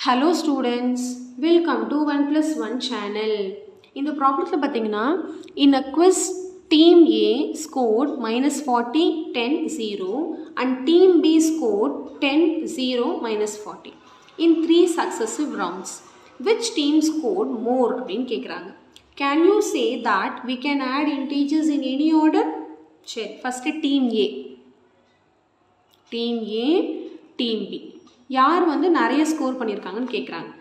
Hello students, welcome to 1 plus 1 channel. In the problem in a quiz, team A scored minus 40, 10, 0 and team B scored 10, 0, minus 40 in 3 successive rounds. Which team scored more? Can you say that we can add integers in any order? Check. First team A. Team A, team B. யார் வந்து நிறைய score பண்ணியிருக்காங்கன்னு கேட்குறாங்க.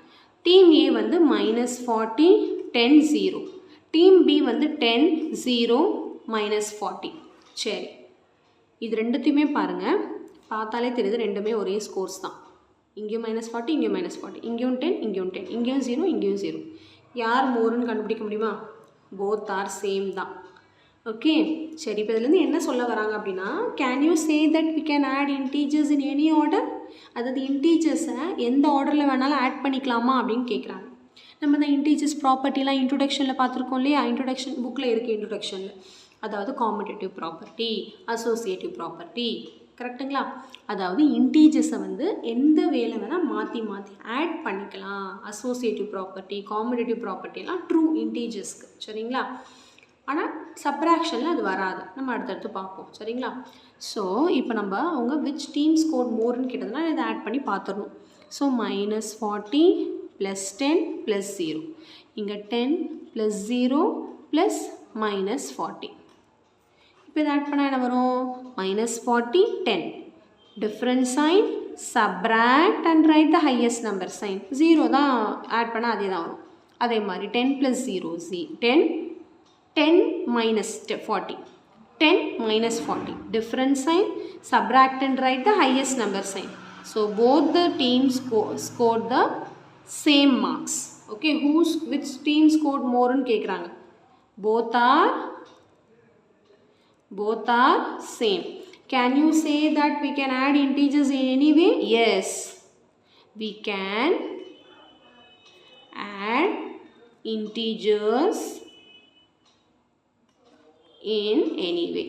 Team A வந்து minus 40, 10, 0. Team B வந்து 10, 0, minus 40. சரி, இது ரெண்டுத்தையுமே பாருங்கள், பார்த்தாலே தெரியுது ரெண்டுமே ஒரே ஸ்கோர்ஸ் தான். இங்கேயும் -40, இங்கேயும் -40, இங்கேயும் 10, இங்கேயும் 10, இங்கேயும் 0, இங்கேயும் 0. யார் மோருன்னு கண்டுபிடிக்க முடியுமா? போத் ஆர் சேம் தான். ஓகே, சரி, இப்போ இதுலேருந்து என்ன சொல்ல வராங்க அப்படின்னா, can you say that we can add integers in any order? அதாவது இன்டீஜர்ஸை எந்த ஆர்டரில் வேணாலும் ஆட் பண்ணிக்கலாமா அப்படின்னு கேட்குறாங்க. நம்ம இந்த இன்டீஜர்ஸ் ப்ராப்பர்ட்டிலாம் இன்ட்ரொடக்ஷனில் பார்த்துருக்கோம் இல்லையா? இன்ட்ரொடக்ஷன் புக்கில் இருக்குது. இன்ட்ரொடக்ஷனில் அதாவது காம்படேட்டிவ் ப்ராப்பர்ட்டி, அசோசியேட்டிவ் ப்ராப்பர்ட்டி, கரெக்டுங்களா? அதாவது இன்டீஜர்ஸை வந்து எந்த வேலை வேணால் மாற்றி ஆட் பண்ணிக்கலாம். அசோசியேட்டிவ் ப்ராப்பர்ட்டி, காம்படேட்டிவ் ப்ராப்பர்ட்டிலாம் ட்ரூ இன்டீஜர்ஸ்க்கு, சரிங்களா? ஆனால் சப்ராக்ஷனில் அது வராது. நம்ம அடுத்தடுத்து பார்ப்போம், சரிங்களா? ஸோ இப்போ நம்ம அவங்க விச் டீம் ஸ்கோர் மோர்னு கேட்டதுனா இதை ஆட் பண்ணி பார்த்துடணும். ஸோ -40 + 10 + 0, இங்கே 10 + 0 + -40. இப்போ இதை ஆட் பண்ணால் என்ன வரும்? -40, 10. Different sign, subtract and write the highest number sign. 0 தான் ஆட் பண்ணால் அதே தான் வரும். அதே மாதிரி 10 + 0, 10, 10 - 40, 10 - 40, different sign, subtract and write the highest number sign. So both the teams scored the same marks. Okay, which team scored more ன்னு கேக்குறாங்க. Both are same. Can you say that we can add integers in any way? Yes, we can add integers in any way.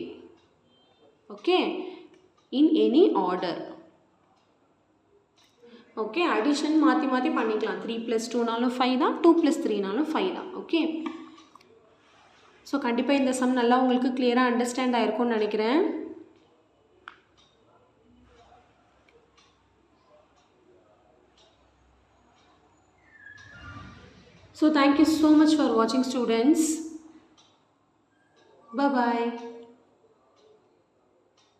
Okay, in any order. Okay, addition மாற்றி பண்ணிக்கலாம். 3 + 2 நாலும் 5 தான், 2 + 3 நாலும் 5 தான். Okay, so கண்டிப்பாக இந்த சம் நல்லா உங்களுக்கு கிளியராக அண்டர்ஸ்டாண்ட் ஆகிருக்கும்னு நினைக்கிறேன். So thank you so much for watching, students. Bye bye.